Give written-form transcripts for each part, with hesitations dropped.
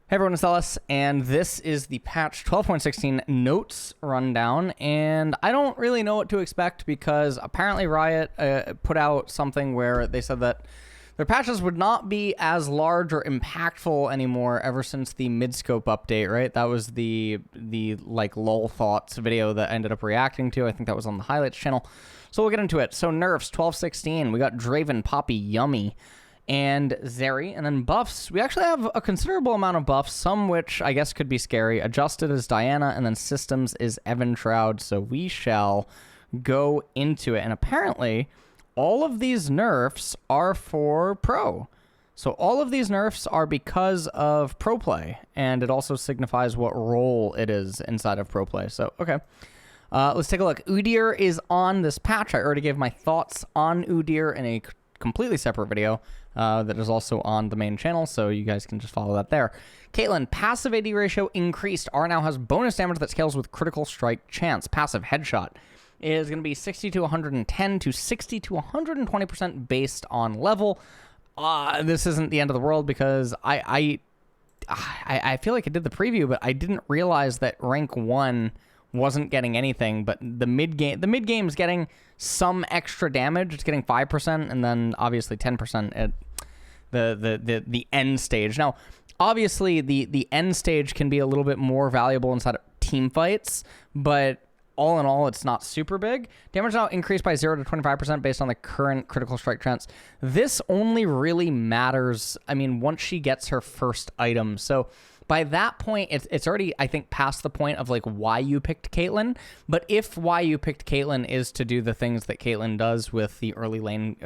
Hey everyone, it's Ellis, and this is the patch 12.16 notes rundown, and I don't really know what to expect because apparently Riot put out something where they said that their patches would not be as large or impactful anymore ever since the mid-scope update, right? That was the like LoL thoughts video that I ended up reacting to. I think that was on the highlights channel. So we'll get into it. So nerfs 12.16, we got Draven, Poppy, Yuumi, and Zeri, and then buffs. We actually have a considerable amount of buffs, some which I guess could be scary. Adjusted is Diana, and then systems is Evan Shroud, so we shall go into it. And apparently, all of these nerfs are for pro. So all of these nerfs are because of pro play, and it also signifies what role it is inside of pro play. So, okay. Let's take a look. Udyr is on this patch. I already gave my thoughts on Udyr in a completely separate video that is also on the main channel, so you guys can just follow that there. Caitlyn, passive AD ratio increased. R now has bonus damage that scales with critical strike chance. Passive headshot is going to be 60 to 110 to 60 to 120% based on level. This isn't the end of the world because I feel like I did the preview, but I didn't realize that rank 1 wasn't getting anything, but the mid game's getting some extra damage. It's getting 5%, and then obviously 10% at the end stage. Now, obviously the end stage can be a little bit more valuable inside of team fights, but all in all, it's not super big. Damage now increased by 0 to 25% based on the current critical strike chance. This only really matters, I mean, once she gets her first item. So by that point, it's already, I think, past the point of like why you picked Caitlyn. But if why you picked Caitlyn is to do the things that Caitlyn does with the early lane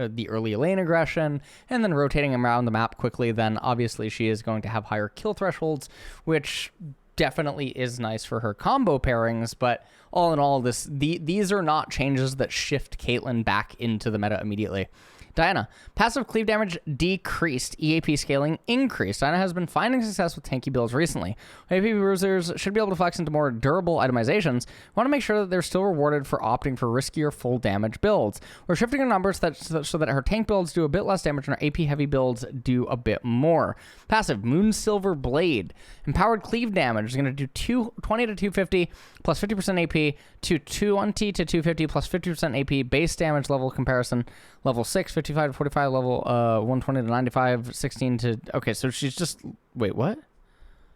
aggression, and then rotating around the map quickly, then obviously she is going to have higher kill thresholds, which definitely is nice for her combo pairings. But all in all, these are not changes that shift Caitlyn back into the meta immediately. Diana, passive cleave damage decreased, EAP scaling increased. Diana has been finding success with tanky builds recently. AP bruisers should be able to flex into more durable itemizations. We want to make sure that they're still rewarded for opting for riskier full damage builds. We're shifting our numbers so that her tank builds do a bit less damage and her AP heavy builds do a bit more. Passive, Moonsilver Blade. Empowered cleave damage is going to do 20 to 250 plus 50% AP to 20 to 250 plus 50% AP base damage level comparison. Level 6, 55 to 45, level 120 to 95, 16 to... Okay, so she's just... Wait, what?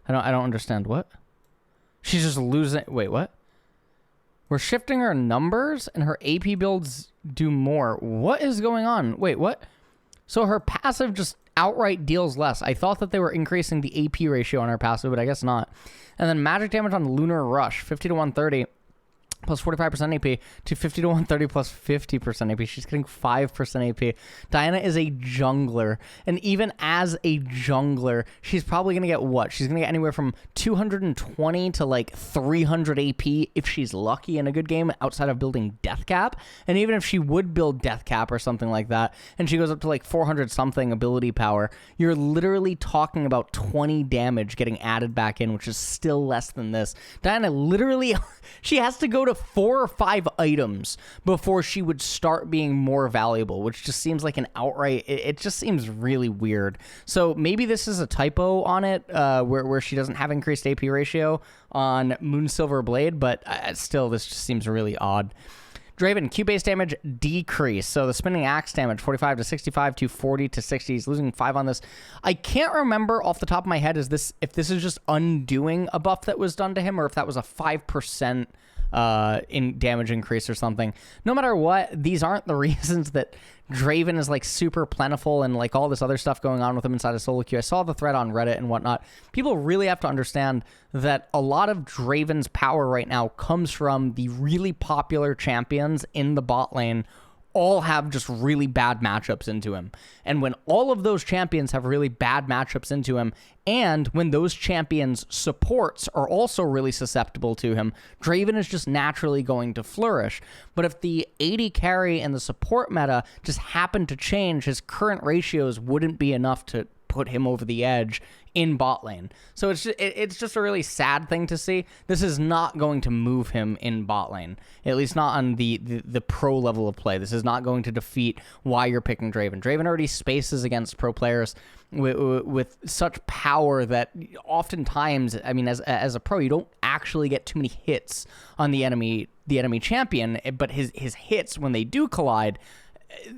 I don't understand. What? She's just losing... Wait, what? We're shifting her numbers and her AP builds do more. What is going on? Wait, what? So her passive just outright deals less. I thought that they were increasing the AP ratio on her passive, but I guess not. And then magic damage on Lunar Rush, 50 to 130... plus 45% AP to 50 to 130 plus 50% AP. She's getting 5% AP. Diana is a jungler, and even as a jungler, she's probably going to get what? She's going to get anywhere from 220 to like 300 AP if she's lucky in a good game outside of building Death Cap. And even if she would build Death Cap or something like that, and she goes up to like 400 something ability power, you're literally talking about 20 damage getting added back in, which is still less than this. Diana literally, she has to go to 4 or 5 items before she would start being more valuable, which just seems like an outright, it just seems really weird. So maybe this is a typo on it, where she doesn't have increased AP ratio on Moonsilver Blade, but still, this just seems really odd. Draven, Q-base damage decrease. So the spinning axe damage, 45 to 65 to 40 to 60. He's losing 5 on this. I can't remember off the top of my head if this is just undoing a buff that was done to him, or if that was a 5% in damage increase or something. No matter what, these aren't the reasons that Draven is like super plentiful and like all this other stuff going on with him inside of solo queue. I saw the thread on Reddit and whatnot. People really have to understand that a lot of Draven's power right now comes from the really popular champions in the bot lane all have just really bad matchups into him. And when all of those champions have really bad matchups into him, and when those champions' supports are also really susceptible to him, Draven is just naturally going to flourish. But if the AD carry and the support meta just happen to change, his current ratios wouldn't be enough to put him over the edge in bot lane. So it's just a really sad thing to see. This is not going to move him in bot lane, at least not on the pro level of play. This is not going to defeat why you're picking Draven. Draven already spaces against pro players with such power that oftentimes, I mean, as a pro, you don't actually get too many hits on the enemy champion, but his hits, when they do collide,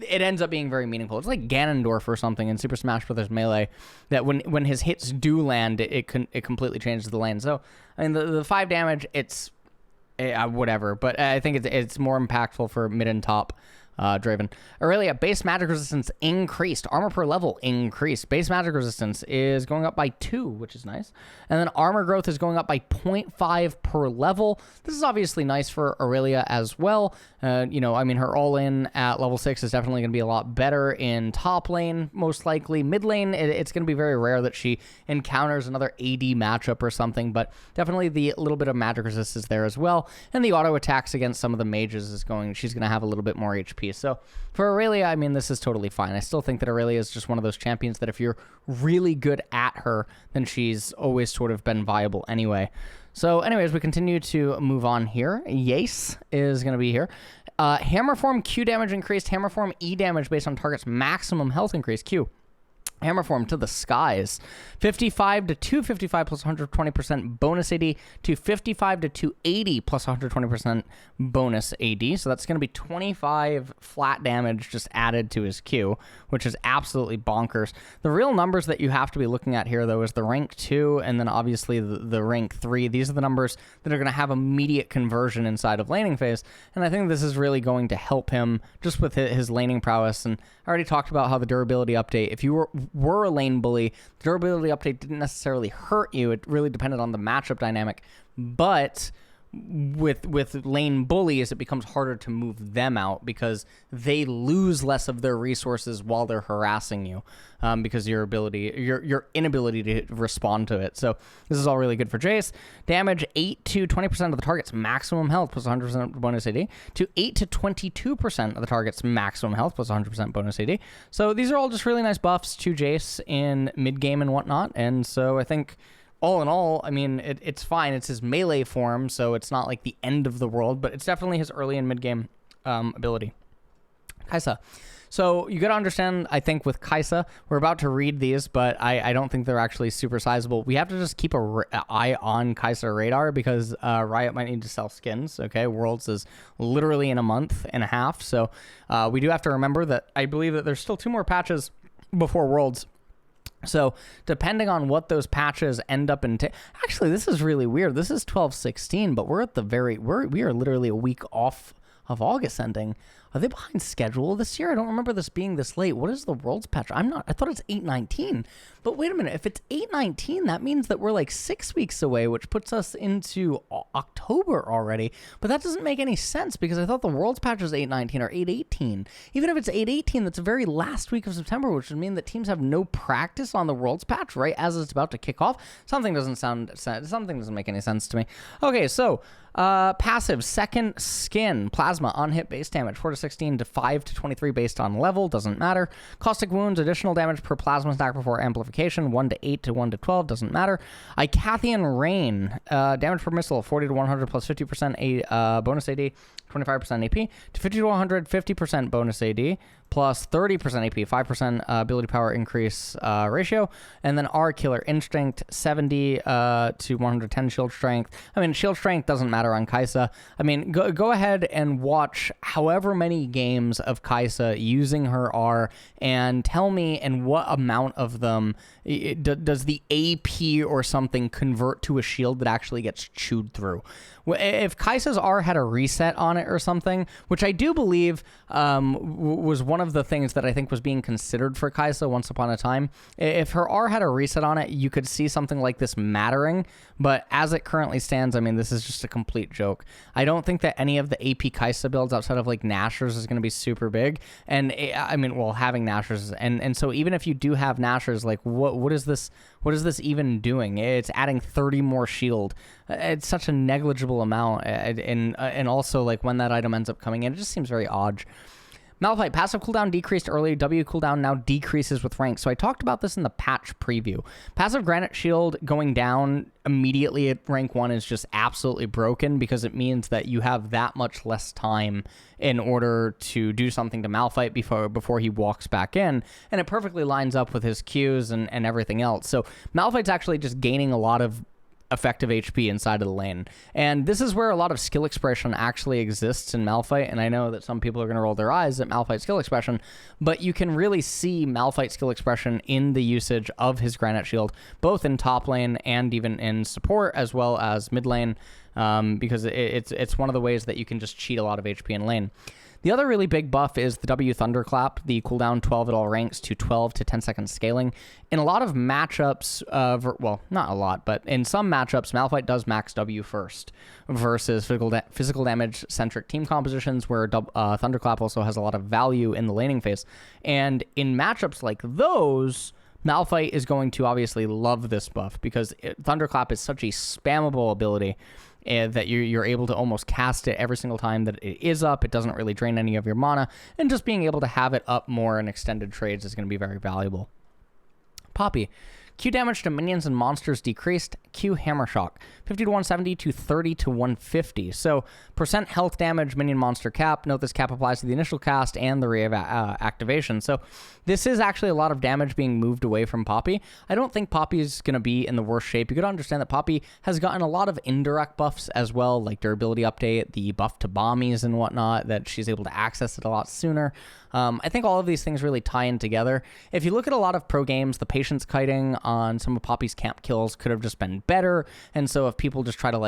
it ends up being very meaningful. It's like Ganondorf or something in Super Smash Bros. Melee, that when his hits do land, it completely changes the lane. So, I mean, the 5 damage, it's whatever, but I think it's more impactful for mid and top Draven. Aurelia, base magic resistance increased. Armor per level increased. Base magic resistance is going up by 2, which is nice. And then armor growth is going up by 0.5 per level. This is obviously nice for Aurelia as well. You know, I mean, her all-in at level 6 is definitely going to be a lot better in top lane, most likely. Mid lane, it's going to be very rare that she encounters another AD matchup or something, but definitely the little bit of magic resistance there as well. And the auto attacks against some of the mages she's going to have a little bit more HP. So for Aurelia, I mean, this is totally fine. I still think that Aurelia is just one of those champions that if you're really good at her, then she's always sort of been viable anyway. So anyways, we continue to move on here. Yace is going to be here. Hammer Form Q damage increased. Hammer Form E damage based on target's maximum health increase. Q. Hammer Form to the skies. 55 to 255 plus 120% bonus AD to 55 to 280 plus 120% bonus AD. So that's going to be 25 flat damage just added to his Q, which is absolutely bonkers. The real numbers that you have to be looking at here, though, is the rank 2 and then obviously the rank 3. These are the numbers that are going to have immediate conversion inside of laning phase. And I think this is really going to help him just with his laning prowess. And I already talked about how the durability update, if you were a lane bully, the durability update didn't necessarily hurt you. It really depended on the matchup dynamic. But with lane bullies, it becomes harder to move them out because they lose less of their resources while they're harassing you, because your inability to respond to it. So this is all really good for Jace. Damage 8 to 20% of the target's maximum health plus 100% bonus AD to 8 to 22% of the target's maximum health plus 100% bonus AD. So these are all just really nice buffs to Jace in mid game and whatnot. And so I think, all in all, I mean, it's fine. It's his melee form, so it's not like the end of the world, but it's definitely his early and mid-game ability. Kaisa. So you got to understand, I think, with Kaisa, we're about to read these, but I don't think they're actually super sizable. We have to just keep an eye on Kaisa radar because Riot might need to sell skins, okay? Worlds is literally in a month and a half, so we do have to remember that I believe that there's still 2 more patches before Worlds. So depending on what those patches end up in, actually, this is really weird. This is 12/16, but we're at the we are literally a week off of August ending. Are they behind schedule this year? I don't remember this being this late. What is the Worlds patch? I thought it's 8/19. But wait a minute. If it's 8/19, that means that we're like 6 weeks away, which puts us into October already. But that doesn't make any sense because I thought the Worlds patch was 8/19 or 8/18. Even if it's 8/18, that's the very last week of September, which would mean that teams have no practice on the Worlds patch right as it's about to kick off. Something doesn't make any sense to me. Okay, so passive second skin plasma on hit base damage 4 to 16 to 5 to 23 based on level, doesn't matter. Caustic wounds additional damage per plasma stack before amplification 1 to 8 to 1 to 12, doesn't matter. Icathian rain damage per missile 40 to 100 plus 50% bonus AD 25% AP to 50 to 100 50% bonus AD plus 30% AP 5% ability power increase ratio, and then R killer instinct 70 to 110 shield strength. I mean, shield strength doesn't matter on Kaisa. I mean, go ahead and watch however many games of Kaisa using her R and tell me in what amount of them does the AP or something convert to a shield that actually gets chewed through. If Kaisa's R had a reset on it or something, which I do believe was one of the things that I think was being considered for Kaisa once upon a time, if her R had a reset on it, you could see something like this mattering. But as it currently stands, I mean, this is just a complete joke. I don't think that any of the AP Kaisa builds outside of like Nashers is going to be super big. And I mean, well, having Nashers and so even if you do have Nashers, like what is this even doing? It's adding 30 more shield. It's such a negligible amount, and also like when that item ends up coming in, it just seems very odd. Malphite, passive cooldown decreased early, W cooldown now decreases with rank. So I talked about this in the patch preview. Passive Granite Shield going down immediately at rank 1 is just absolutely broken because it means that you have that much less time in order to do something to Malphite before he walks back in, and it perfectly lines up with his Qs and everything else. So Malphite's actually just gaining a lot of effective HP inside of the lane. And this is where a lot of skill expression actually exists in Malphite, and I know that some people are going to roll their eyes at Malphite skill expression, but you can really see Malphite skill expression in the usage of his Granite Shield, both in top lane and even in support, as well as mid lane, because it's one of the ways that you can just cheat a lot of HP in lane. The other really big buff is the W Thunderclap, the cooldown 12 at all ranks to 12 to 10 second scaling. In a lot of matchups, well, not a lot, but in some matchups, Malphite does max W first versus physical damage-centric team compositions where Thunderclap also has a lot of value in the laning phase. And in matchups like those, Malphite is going to obviously love this buff because Thunderclap is such a spammable ability that you're able to almost cast it every single time that it is up. It doesn't really drain any of your mana, and just being able to have it up more in extended trades is going to be very valuable. Poppy. Q damage to minions and monsters decreased. Q Hammer Shock, 50 to 170 to 30 to 150. So, percent health damage, minion monster cap. Note this cap applies to the initial cast and the activation. So, this is actually a lot of damage being moved away from Poppy. I don't think Poppy is going to be in the worst shape. You got to understand that Poppy has gotten a lot of indirect buffs as well, like durability update, the buff to bombies and whatnot, that she's able to access it a lot sooner. I think all of these things really tie in together. If you look at a lot of pro games, the patience kiting on some of Poppy's camp kills could have just been better. And so if people just try to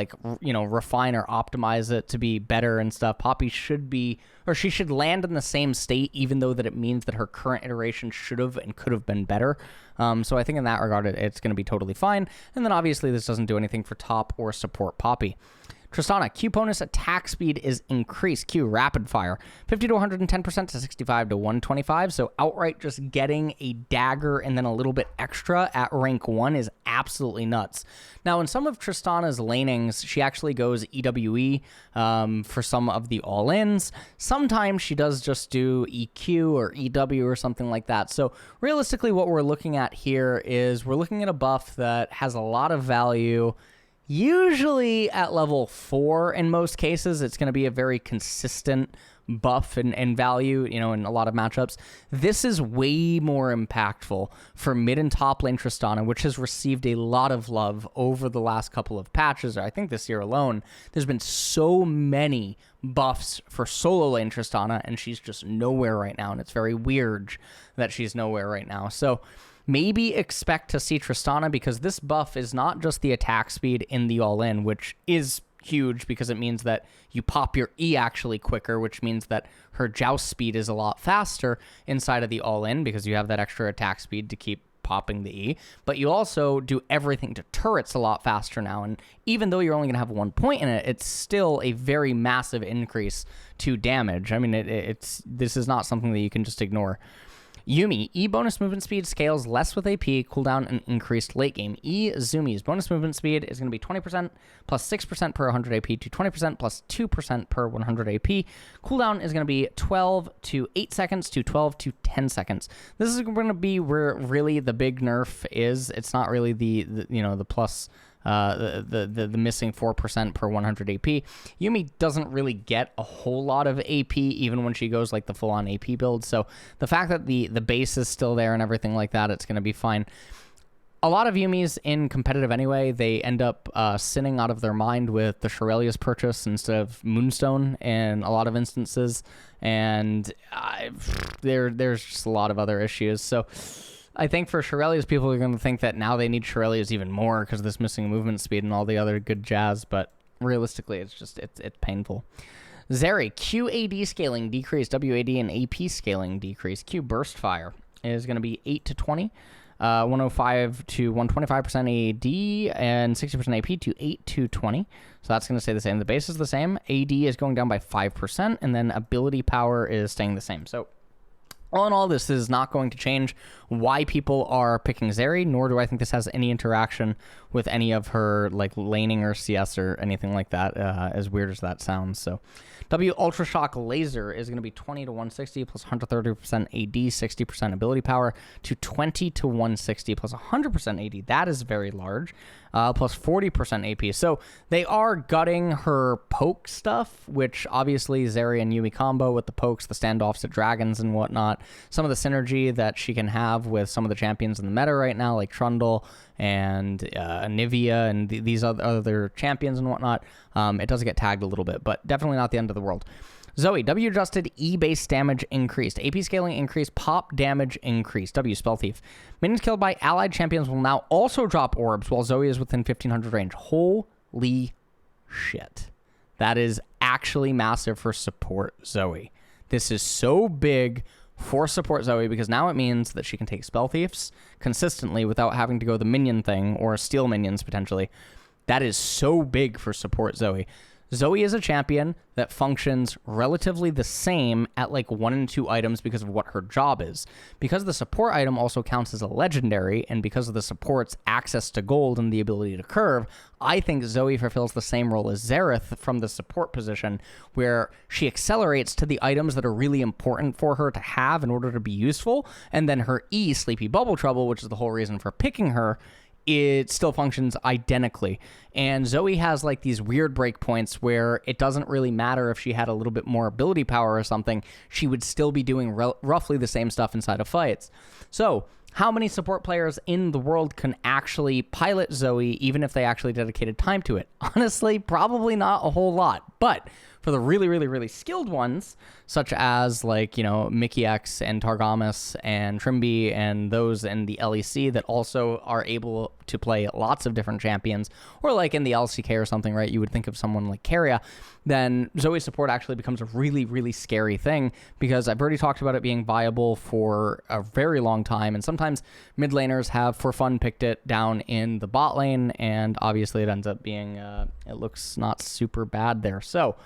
refine or optimize it to be better and stuff, Poppy should be, or she should land in the same state, even though that it means that her current iteration should have and could have been better. So I think in that regard, it's going to be totally fine. And then obviously this doesn't do anything for top or support Poppy. Tristana, Q bonus attack speed is increased. Q rapid fire, 50 to 110% to 65 to 125. So outright just getting a dagger and then a little bit extra at rank 1 is absolutely nuts. Now in some of Tristana's lanings, she actually goes EWE for some of the all-ins. Sometimes she does just do EQ or EW or something like that. So realistically what we're looking at here is we're looking at a buff that has a lot of value. Usually at level 4 in most cases, it's going to be a very consistent buff and value, in a lot of matchups. This is way more impactful for mid and top lane Tristana, which has received a lot of love over the last couple of patches. I think this year alone, there's been so many buffs for solo lane Tristana, and she's just nowhere right now, and it's very weird that she's nowhere right now. So maybe expect to see Tristana, because this buff is not just the attack speed in the all-in, which is huge because it means that you pop your E actually quicker, which means that her joust speed is a lot faster inside of the all-in because you have that extra attack speed to keep popping the E, but you also do everything to turrets a lot faster now, and even though you're only going to have 1 point in it, it's still a very massive increase to damage. I mean, this is not something that you can just ignore. Yuumi, E bonus movement speed scales less with AP, cooldown, and increased late game. E Zumi's bonus movement speed is going to be 20% plus 6% per 100 AP to 20% plus 2% per 100 AP. Cooldown is going to be 12 to 8 seconds to 12 to 10 seconds. This is going to be where really the big nerf is. It's not really the plus the missing 4% per 100 AP. Yuumi doesn't really get a whole lot of AP even when she goes like the full-on AP build. So the fact that the base is still there and everything like that, it's going to be fine. A lot of Yuumis in competitive anyway, they end up sinning out of their mind with the Shurelya's purchase instead of Moonstone in a lot of instances. And there's just a lot of other issues. So I think for Shurelya's, people are going to think that now they need Shurelya's even more because of this missing movement speed and all the other good jazz, but realistically, it's painful. Zeri, QAD scaling decreased, WAD and AP scaling decreased. Q burst fire is going to be 8 to 20, 105 to 125% AD, and 60% AP to 8 to 20. So that's going to stay the same. The base is the same. AD is going down by 5%, and then ability power is staying the same. So All in all, this is not going to change why people are picking Zeri, nor do I think this has any interaction with any of her like laning or CS or anything like that, as weird as that sounds. So W Ultra Shock Laser is going to be 20 to 160 plus 130% AD, 60% ability power to 20 to 160 plus 100% AD. That is very large. Plus 40% AP. So they are gutting her poke stuff, which obviously Zeri and Yuumi combo with the pokes, the standoffs at dragons and whatnot. Some of the synergy that she can have with some of the champions in the meta right now, like Trundle and Nivea and these other champions and whatnot. It does get tagged a little bit, but definitely not the end of the world. Zoe, W adjusted, E base damage increased, AP scaling increased, pop damage increased, W spell thief. Minions killed by allied champions will now also drop orbs while Zoe is within 1500 range. Holy shit. That is actually massive for support Zoe. This is so big for support Zoe because now it means that she can take spell thieves consistently without having to go the minion thing or steal minions potentially. That is so big for support Zoe. Zoe is a champion that functions relatively the same at like 1 and 2 items because of what her job is. Because the support item also counts as a legendary, and because of the support's access to gold and the ability to curve, I think Zoe fulfills the same role as Xerath from the support position, where she accelerates to the items that are really important for her to have in order to be useful, and then her E, Sleepy Bubble Trouble, which is the whole reason for picking her, it still functions identically. And Zoe has like these weird breakpoints where it doesn't really matter if she had a little bit more ability power or something, she would still be doing roughly the same stuff inside of fights. So how many support players in the world can actually pilot Zoe even if they actually dedicated time to it? Honestly, probably not a whole lot. But for the really, really, really skilled ones, such as like, you know, Mickey X and Targamas and Trimby and those in the LEC that also are able to play lots of different champions, or like in the LCK or something, right? You would think of someone like Keria, then Zoe's support actually becomes a really, really scary thing because I've already talked about it being viable for a very long time, and sometimes mid laners have for fun picked it down in the bot lane, and obviously it ends up being, it looks not super bad there. So,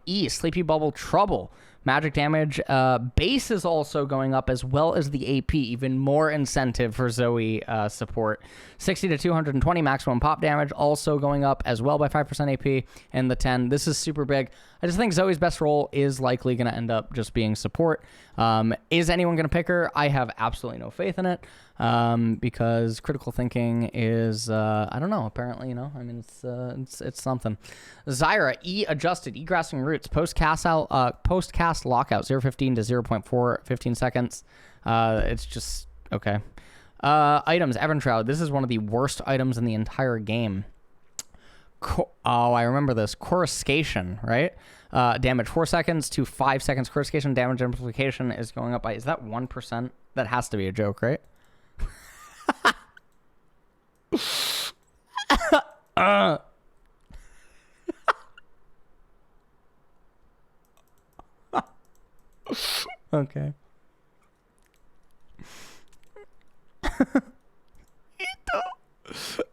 E, Sleepy Bubble Trouble. Magic damage base is also going up as well as the AP, even more incentive for Zoe support. 60 to 220 maximum pop damage also going up as well by 5% AP, and the 10. This is super big. I just think Zoe's best role is likely going to end up just being support. Is anyone going to pick her? I have absolutely no faith in it because critical thinking is, I don't know, apparently, you know, I mean, it's something. Zyra, E adjusted, E grasping roots, post-cast lockout, 0.15 to 0.4, 15 seconds. It's just, okay. Items, Eventshroud. This is one of the worst items in the entire game. Oh, I remember this. Coruscation, right? Damage 4 seconds to 5 seconds. Coruscation damage amplification is going up by, is that 1%? That has to be a joke, right? Okay.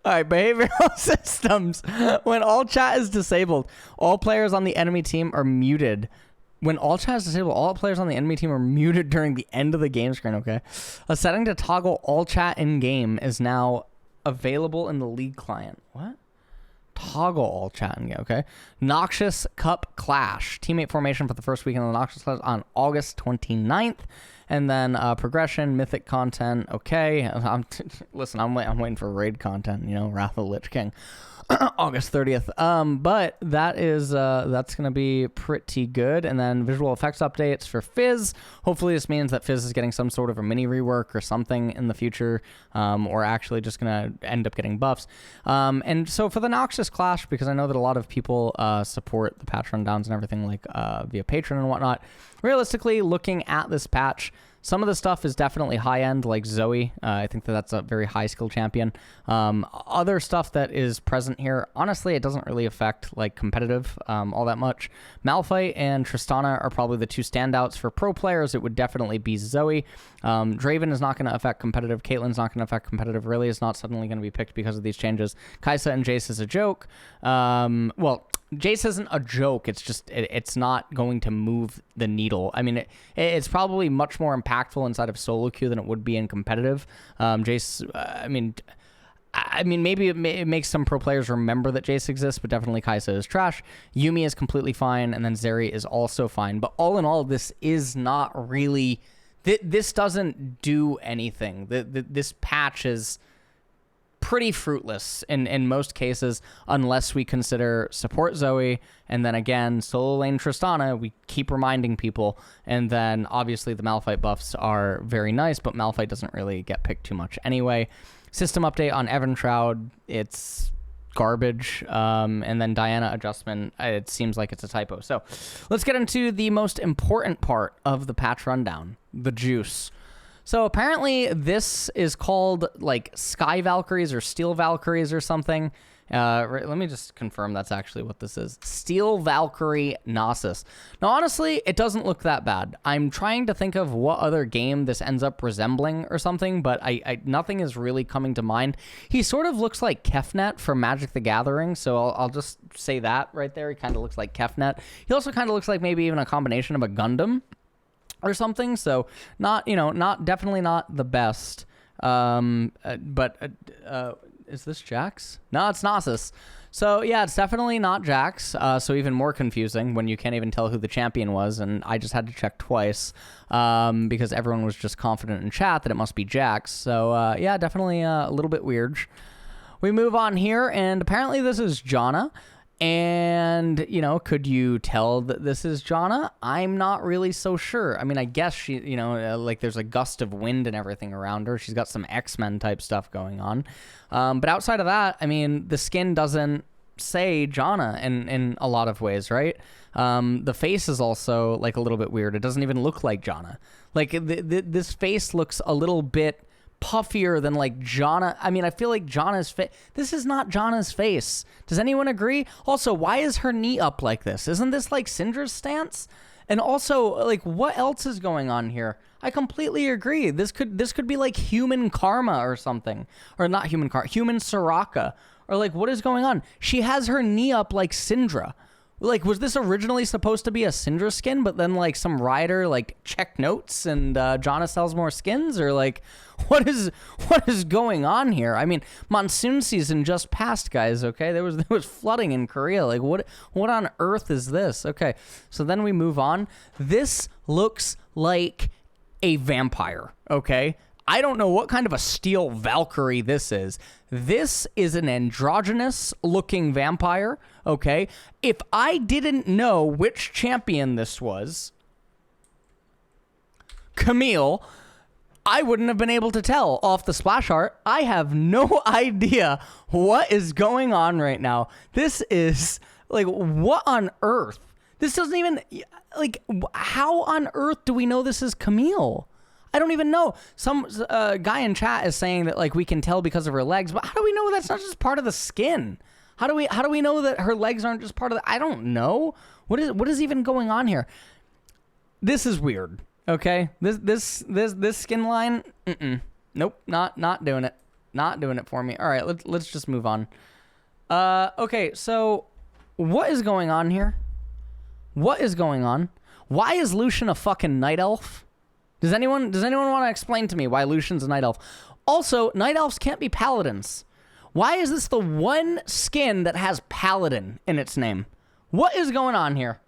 All right, behavioral systems. When all chat is disabled, all players on the enemy team are muted. When all chat is disabled, all players on the enemy team are muted during the end of the game screen, okay? A setting to toggle all chat in-game is now available in the League client. What? Toggle all chat in-game, okay? Noxious Cup Clash. Teammate formation for the first weekend of the Noxious Clash on August 29th. And then progression, mythic content, okay. Listen, I'm waiting for raid content, you know, Wrath of the Lich King. August 30th. But that is that's gonna be pretty good. And then visual effects updates for Fizz. Hopefully this means that Fizz is getting some sort of a mini rework or something in the future, or actually just gonna end up getting buffs. And so for the Noxious Clash, because I know that a lot of people support the patch rundowns and everything like via Patreon and whatnot. Realistically, looking at this patch, Some of the stuff is definitely high end, like Zoe. I think that's a very high skill champion. Other stuff that is present here, honestly, it doesn't really affect like competitive all that much. Malphite and Tristana are probably the two standouts. For pro players, it would definitely be Zoe. Draven is not going to affect competitive. Caitlyn's not going to affect competitive. Really, is not suddenly going to be picked because of these changes. Kai'Sa and Jace is a joke. Well, Jace isn't a joke. It's just it's not going to move the needle. I mean, it's probably much more impactful inside of solo queue than it would be in competitive. Jace, I mean, maybe it makes some pro players remember that Jace exists, but definitely Kai'Sa is trash. Yuumi is completely fine, and then Zeri is also fine. But all in all, this is not really... This doesn't do anything. This patch is pretty fruitless in most cases, unless we consider support Zoe, and then again, solo lane Tristana, we keep reminding people, and then obviously the Malphite buffs are very nice, but Malphite doesn't really get picked too much anyway. System update on Evantroud, it's garbage, and then Diana adjustment, it seems like it's a typo. So let's get into the most important part of the patch rundown, the juice. So apparently this is called like Sky Valkyries or Steel Valkyries or something. Let me just confirm that's actually what this is. Steel Valkyrie Nasus. Now, honestly, it doesn't look that bad. I'm trying to think of what other game this ends up resembling or something, but nothing is really coming to mind. He sort of looks like Kefnet from Magic the Gathering, so I'll just say that right there. He kind of looks like Kefnet. He also kind of looks like maybe even a combination of a Gundam or something, so definitely not the best. Is this Jax? No, it's Nasus. So yeah, it's definitely not Jax. So even more confusing when you can't even tell who the champion was, and I just had to check twice because everyone was just confident in chat that it must be Jax. So yeah, definitely a little bit weird. We move on here, and apparently this is Jonna. And, could you tell that this is Jonna? I'm not really so sure. I mean, I guess she, like there's a gust of wind and everything around her. She's got some X-Men type stuff going on. But outside of that, I mean, the skin doesn't say Jonna in a lot of ways, right? The face is also like a little bit weird. It doesn't even look like Jonna. Like this face looks a little bit puffier than like Jonna. I mean, I feel like Jonna's face. This is not Jonna's face. Does anyone agree? Also, why is her knee up like this? Isn't this like Syndra's stance? And also, like, what else is going on here? I completely agree. This could be like human karma or something, or not human karma, human Soraka, or like what is going on? She has her knee up like Syndra. Like, was this originally supposed to be a Syndra skin, but then, like, some rider, like, checked notes and Jonna sells more skins? Or, like, what is going on here? I mean, monsoon season just passed, guys, okay? There was flooding in Korea. Like, what on earth is this? Okay, so then we move on. This looks like a vampire, okay? I don't know what kind of a steel Valkyrie this is. This is an androgynous-looking vampire, okay? If I didn't know which champion this was, Camille, I wouldn't have been able to tell off the splash art. I have no idea what is going on right now. This is, like, what on earth? This doesn't even, like, how on earth do we know this is Camille? I don't even know. Some guy in chat is saying that like we can tell because of her legs, but how do we know that's not just part of the skin? How do we know that her legs aren't just part of the? I don't know. What is even going on here? This is weird. Okay, this skin line. Nope, not doing it. Not doing it for me. All right, let's just move on. Okay, so what is going on here? What is going on? Why is Lucian a fucking night elf? Does anyone want to explain to me why Lucian's a night elf? Also, night elves can't be paladins. Why is this the one skin that has paladin in its name? What is going on here?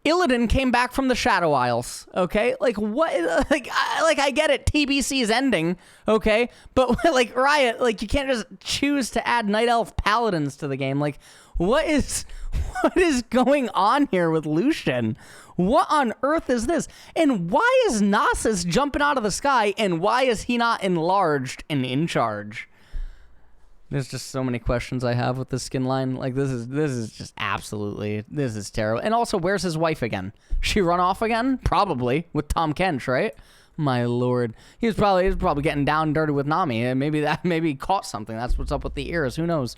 Illidan came back from the Shadow Isles, okay? Like, what? Like I get it, TBC's ending, okay? But, like, Riot, like, you can't just choose to add night elf paladins to the game. Like, what is going on here with Lucian? What on earth is this? And why is Nasus jumping out of the sky, and why is he not enlarged and in charge? There's just so many questions I have with this skin line. Like, this is just absolutely, this is terrible. And also, where's his wife again? She run off again? Probably, with Tom Kench, right? My lord. He was probably getting down and dirty with Nami. And maybe he caught something. That's what's up with the ears. Who knows?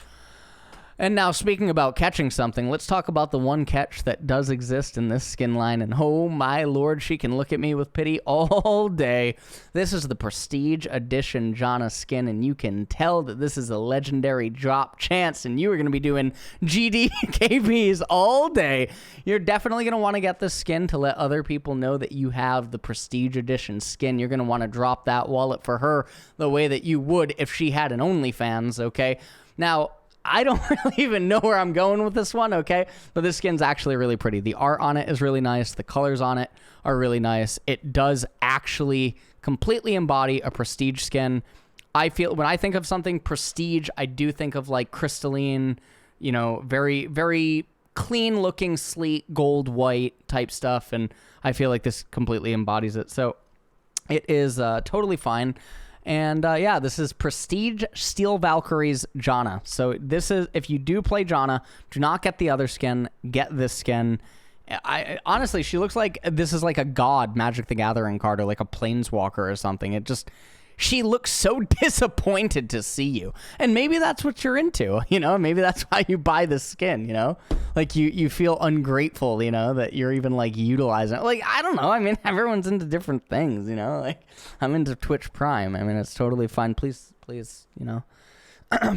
And now, speaking about catching something, let's talk about the one catch that does exist in this skin line. And oh my lord, she can look at me with pity all day. This is the Prestige Edition Jonna skin, and you can tell that this is a legendary drop chance, and you are going to be doing GD KBs all day. You're definitely going to want to get this skin to let other people know that you have the Prestige Edition skin. You're going to want to drop that wallet for her the way that you would if she had an OnlyFans, okay? Now, I don't really even know where I'm going with this one, okay? But this skin's actually really pretty. The art on it is really nice. The colors on it are really nice. It does actually completely embody a prestige skin. I feel when I think of something prestige, I do think of like crystalline, you know, very, very clean looking, sleek, gold, white type stuff. And I feel like this completely embodies it. So it is totally fine. And yeah, this is Prestige Steel Valkyries Jonna. So this is, if you do play Jonna, do not get the other skin, get this skin. Honestly, she looks like this is like a god Magic the Gathering card or like a planeswalker or something. It just, she looks so disappointed to see you. And maybe that's what you're into, you know? Maybe that's why you buy this skin, you know? Like you feel ungrateful, you know, that you're even like utilizing it. Like, I don't know. I mean, everyone's into different things, you know? Like, I'm into Twitch Prime. I mean, it's totally fine. Please, you know,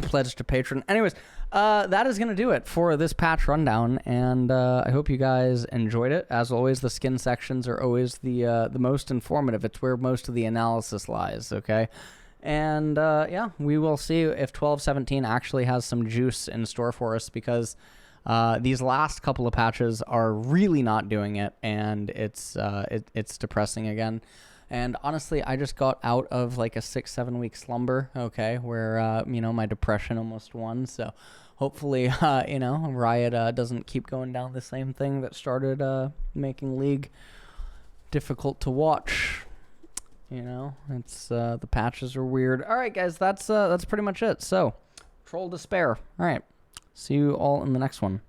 pledge to Patreon. Anyways, that is going to do it for this patch rundown, and I hope you guys enjoyed it. As always, the skin sections are always the most informative. It's where most of the analysis lies, okay? And yeah, we will see if 12.17 actually has some juice in store for us, because these last couple of patches are really not doing it, and it's depressing again. And honestly, I just got out of like a 6-7 week slumber, okay, where, you know, my depression almost won. So hopefully, you know, Riot doesn't keep going down the same thing that started making League difficult to watch. You know, it's the patches are weird. All right, guys, that's pretty much it. So, Troll Despair. All right, see you all in the next one.